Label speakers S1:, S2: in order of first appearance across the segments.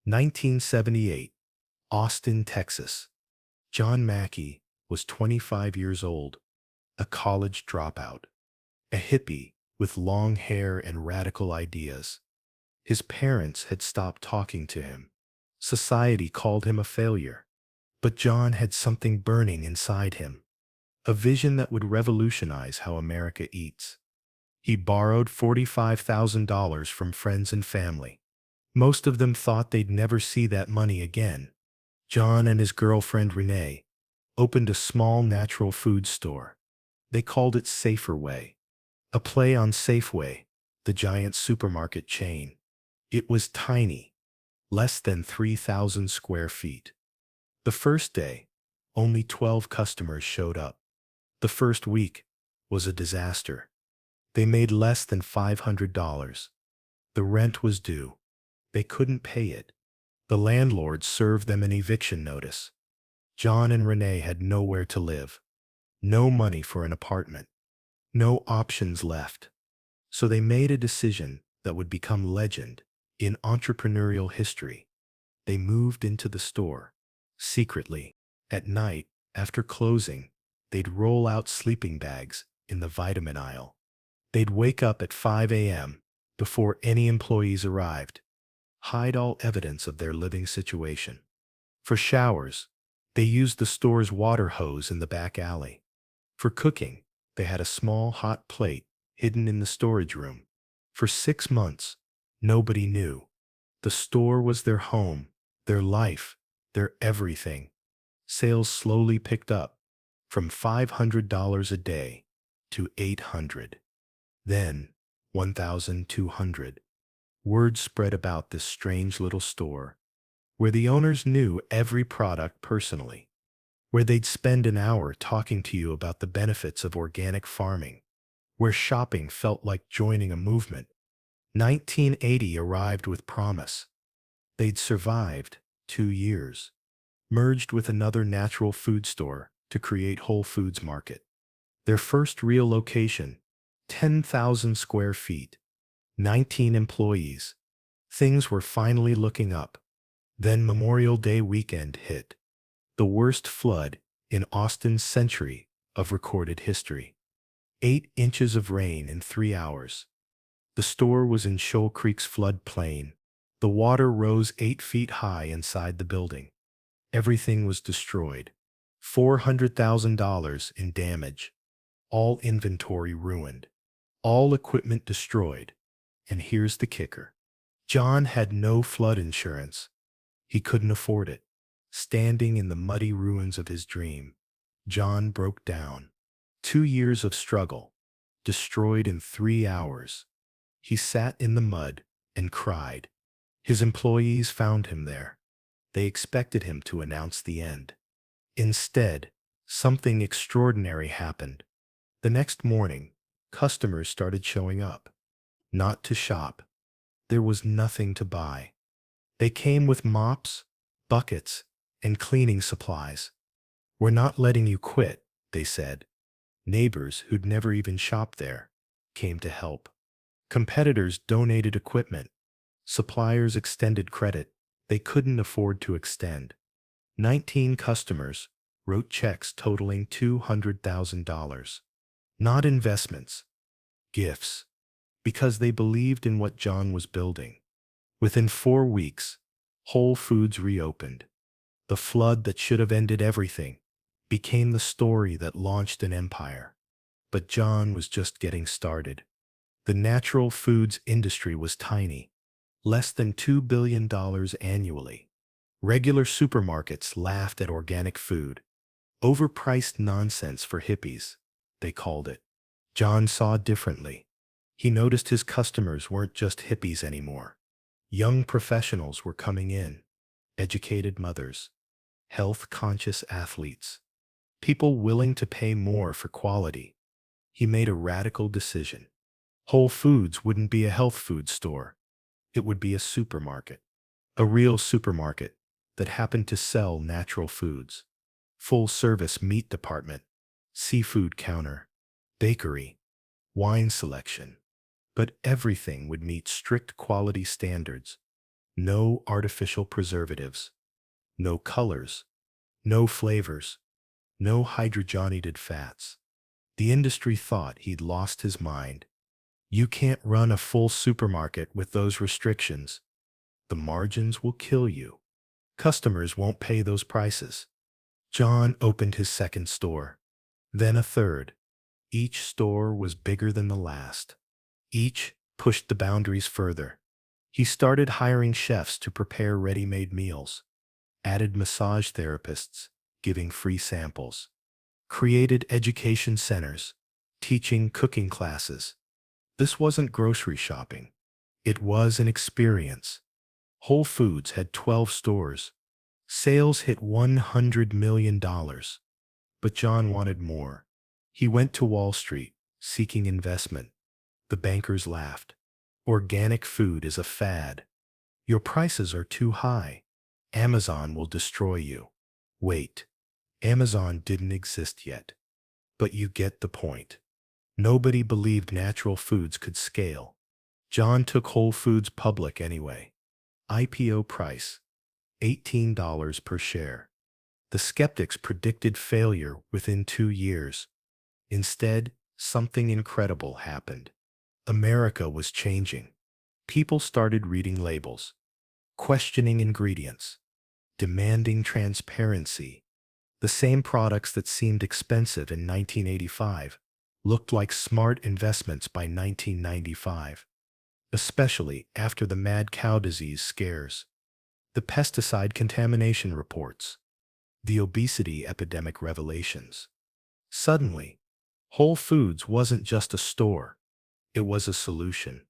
S1: 1978, Austin, Texas. John Mackey was 25 years old, a college dropout, a hippie with long hair and radical ideas. His parents had stopped talking to him. Society called him a failure. But John had something burning inside him, a vision that would revolutionize how America eats. He borrowed $45,000 from friends and family. Most of them thought they'd never see that money again. John and his girlfriend Renee opened a small natural food store. They called it Safer Way, a play on Safeway, the giant supermarket chain. It was tiny, less than 3,000 square feet. The first day, only 12 customers showed up. The first week was a disaster. They made less than $500. The rent was due. They couldn't pay it. The landlord served them an eviction notice. John and Renee had nowhere to live, no money for an apartment, no options left. So they made a decision that would become legend in entrepreneurial history. They moved into the store, secretly. At night, after closing, they'd roll out sleeping bags in the vitamin aisle. They'd wake up at 5 a.m. before any employees arrived, hide all evidence of their living situation. For showers, they used the store's water hose in the back alley. For cooking, they had a small hot plate hidden in the storage room. For 6 months, nobody knew. The store was their home, their life, their everything. Sales slowly picked up, from $500 a day to $800. Then, 1,200. Word spread about this strange little store, where the owners knew every product personally, where they'd spend an hour talking to you about the benefits of organic farming, where shopping felt like joining a movement. 1980 arrived with promise. They'd survived 2 years, merged with another natural food store to create Whole Foods Market. Their first real location, 10,000 square feet, 19 employees. Things were finally looking up. Then Memorial Day weekend hit, the worst flood in Austin's century of recorded history. 8 inches of rain in 3 hours. The store was in Shoal Creek's floodplain. The water rose 8 feet high inside the building. Everything was destroyed. $400,000 in damage. All inventory ruined. All equipment destroyed. And here's the kicker. John had no flood insurance. He couldn't afford it. Standing in the muddy ruins of his dream, John broke down. 2 years of struggle, destroyed in 3 hours. He sat in the mud and cried. His employees found him there. They expected him to announce the end. Instead, something extraordinary happened. The next morning, customers started showing up. Not to shop. There was nothing to buy. They came with mops, buckets, and cleaning supplies. "We're not letting you quit," they said. Neighbors who'd never even shopped there came to help. Competitors donated equipment. Suppliers extended credit they couldn't afford to extend. 19 customers wrote checks totaling $200,000. Not investments, gifts, because they believed in what John was building. Within 4 weeks, Whole Foods reopened. The flood that should have ended everything became the story that launched an empire. But John was just getting started. The natural foods industry was tiny, less than $2 billion annually. Regular supermarkets laughed at organic food. Overpriced nonsense for hippies, they called it. John saw differently. He noticed his customers weren't just hippies anymore. Young professionals were coming in, educated mothers, health-conscious athletes, people willing to pay more for quality. He made a radical decision. Whole Foods wouldn't be a health food store. It would be a supermarket. A real supermarket that happened to sell natural foods. Full-service meat department, seafood counter, bakery, wine selection. But everything would meet strict quality standards. No artificial preservatives, no colors, no flavors, no hydrogenated fats. The industry thought he'd lost his mind. You can't run a full supermarket with those restrictions. The margins will kill you. Customers won't pay those prices. John opened his second store, then a third. Each store was bigger than the last. Each pushed the boundaries further. He started hiring chefs to prepare ready-made meals, added massage therapists, giving free samples, created education centers, teaching cooking classes. This wasn't grocery shopping. It was an experience. Whole Foods had 12 stores. Sales hit $100 million. But John wanted more. He went to Wall Street, seeking investment. The bankers laughed. Organic food is a fad. Your prices are too high. Amazon will destroy you. Wait, Amazon didn't exist yet. But you get the point. Nobody believed natural foods could scale. John took Whole Foods public anyway. IPO price, $18 per share. The skeptics predicted failure within 2 years. Instead, something incredible happened. America was changing. People started reading labels, questioning ingredients, demanding transparency. The same products that seemed expensive in 1985 looked like smart investments by 1995, especially after the mad cow disease scares, the pesticide contamination reports, the obesity epidemic revelations. Suddenly, Whole Foods wasn't just a store, it was a solution.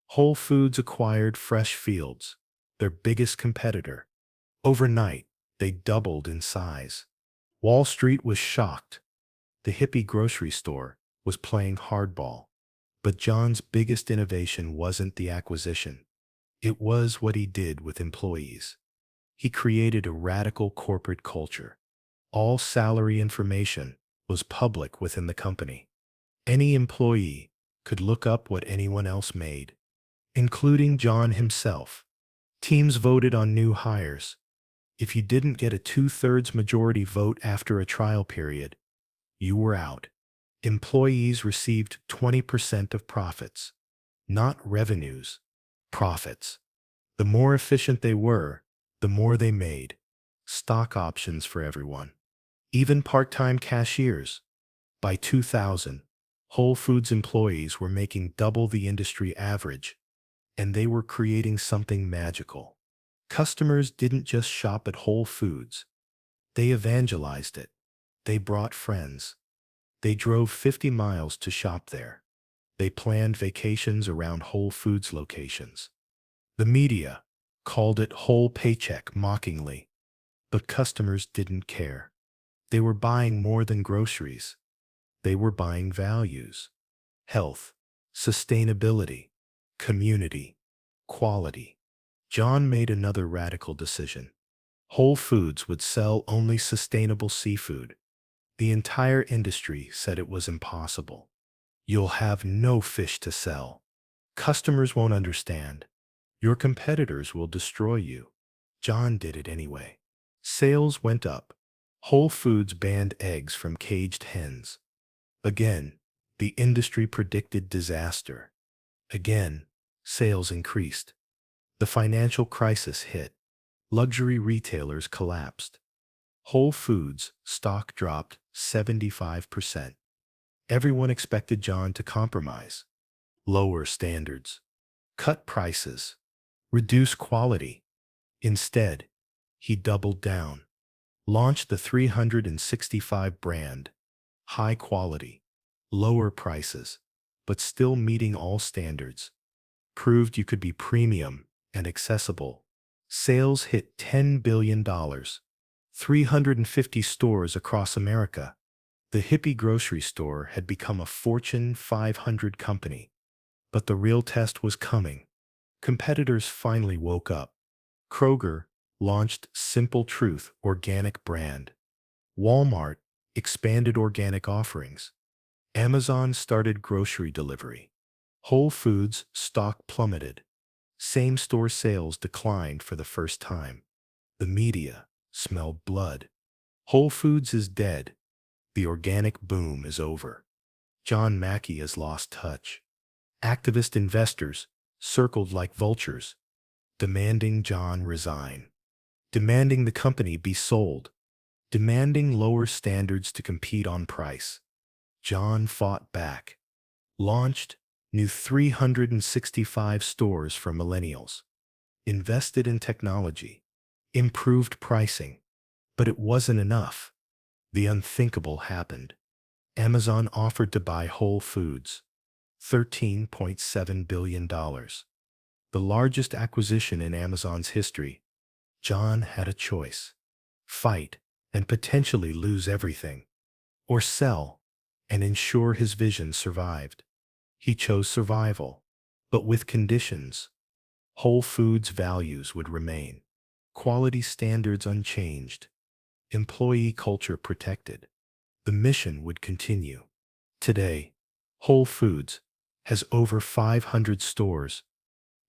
S1: Whole Foods acquired Fresh Fields, their biggest competitor. Overnight, they doubled in size. Wall Street was shocked. The hippie grocery store was playing hardball. But John's biggest innovation wasn't the acquisition. It was what he did with employees. He created a radical corporate culture. All salary information was public within the company. Any employee could look up what anyone else made, including John himself. Teams voted on new hires. If you didn't get a 2/3 majority vote after a trial period, you were out. Employees received 20% of profits, not revenues, profits. The more efficient they were, the more they made. Stock options for everyone, even part-time cashiers. By 2000, Whole Foods employees were making double the industry average, and they were creating something magical. Customers didn't just shop at Whole Foods. They evangelized it. They brought friends. They drove 50 miles to shop there. They planned vacations around Whole Foods locations. The media called it whole paycheck mockingly, but customers didn't care. They were buying more than groceries. They were buying values, health, sustainability, community, quality. John made another radical decision. Whole Foods would sell only sustainable seafood. The entire industry said it was impossible. You'll have no fish to sell. Customers won't understand. Your competitors will destroy you. John did it anyway. Sales went up. Whole Foods banned eggs from caged hens. Again, the industry predicted disaster. Again, sales increased. The financial crisis hit. Luxury retailers collapsed. Whole Foods stock dropped 75%. Everyone expected John to compromise, lower standards, cut prices, reduce quality. Instead, he doubled down, launched the 365 brand, high quality, lower prices, but still meeting all standards, proved you could be premium and accessible. Sales hit $10 billion, 350 stores across America. The hippie grocery store had become a Fortune 500 company. But the real test was coming. Competitors finally woke up. Kroger launched Simple Truth organic brand. Walmart expanded organic offerings. Amazon started grocery delivery. Whole Foods stock plummeted. Same-store sales declined for the first time. The media smelled blood. Whole Foods is dead. The organic boom is over. John Mackey has lost touch. Activist investors circled like vultures, demanding John resign, demanding the company be sold, demanding lower standards to compete on price. John fought back, launched new 365 stores for millennials, invested in technology, improved pricing. But it wasn't enough. The unthinkable happened. Amazon offered to buy Whole Foods, $13.7 billion, dollars, the largest acquisition in Amazon's history. John had a choice: fight and potentially lose everything, or sell and ensure his vision survived. He chose survival, but with conditions. Whole Foods' values would remain, quality standards unchanged, employee culture protected. The mission would continue. Today, Whole Foods has over 500 stores,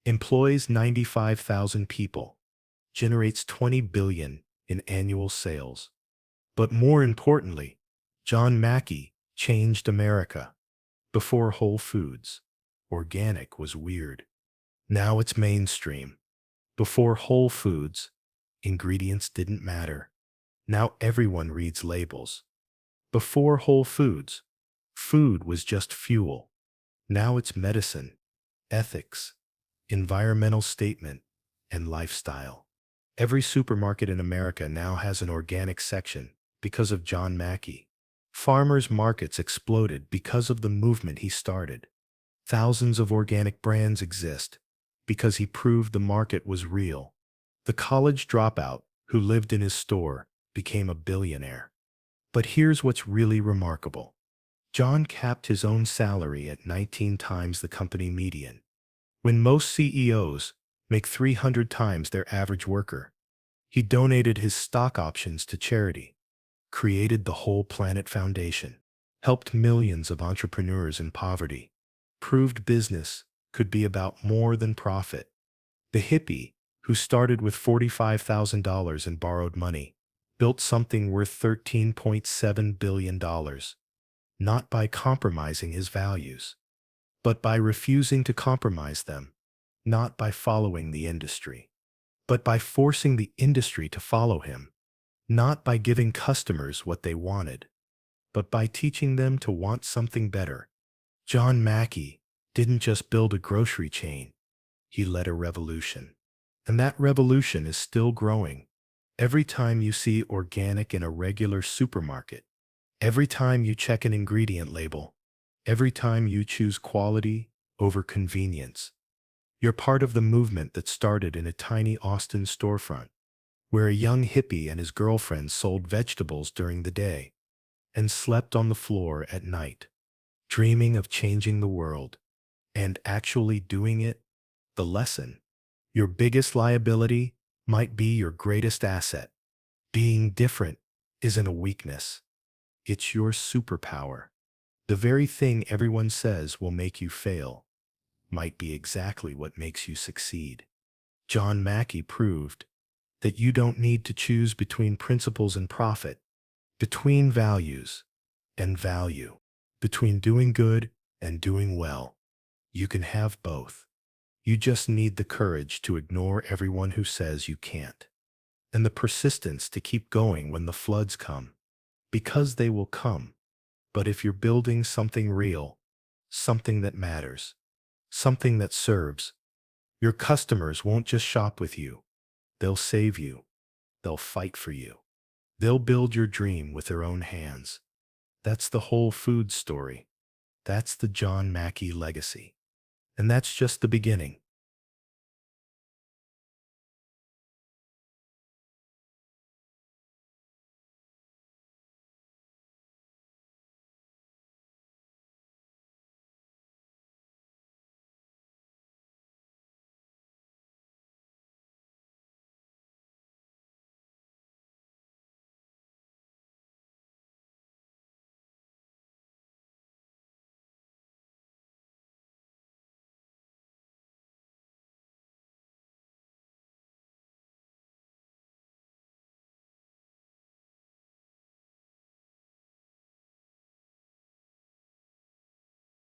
S1: employs 95,000 people, generates 20 billion in annual sales. But more importantly, John Mackey changed America. Before Whole Foods, organic was weird. Now it's mainstream. Before Whole Foods, ingredients didn't matter. Now everyone reads labels. Before Whole Foods, food was just fuel. Now it's medicine, ethics, environmental statement, and lifestyle. Every supermarket in America now has an organic section because of John Mackey. Farmers markets exploded because of the movement he started. Thousands of organic brands exist because he proved the market was real. The college dropout who lived in his store became a billionaire. But here's what's really remarkable. John capped his own salary at 19 times the company median. When most CEOs make 300 times their average worker, he donated his stock options to charity, created the Whole Planet Foundation, helped millions of entrepreneurs in poverty, proved business could be about more than profit. The hippie, who started with $45,000 in borrowed money, built something worth $13.7 billion, dollars, not by compromising his values, but by refusing to compromise them, not by following the industry, but by forcing the industry to follow him, not by giving customers what they wanted, but by teaching them to want something better. John Mackey didn't just build a grocery chain, he led a revolution. And that revolution is still growing. Every time you see organic in a regular supermarket, every time you check an ingredient label, every time you choose quality over convenience, you're part of the movement that started in a tiny Austin storefront, where a young hippie and his girlfriend sold vegetables during the day and slept on the floor at night, dreaming of changing the world and actually doing it. The lesson: your biggest liability might be your greatest asset. Being different isn't a weakness. It's your superpower. The very thing everyone says will make you fail might be exactly what makes you succeed. John Mackey proved that you don't need to choose between principles and profit, between values and value, between doing good and doing well. You can have both. You just need the courage to ignore everyone who says you can't, and the persistence to keep going when the floods come, because they will come. But if you're building something real, something that matters, something that serves, your customers won't just shop with you. They'll save you. They'll fight for you. They'll build your dream with their own hands. That's the Whole Foods story. That's the John Mackey legacy. And that's just the beginning.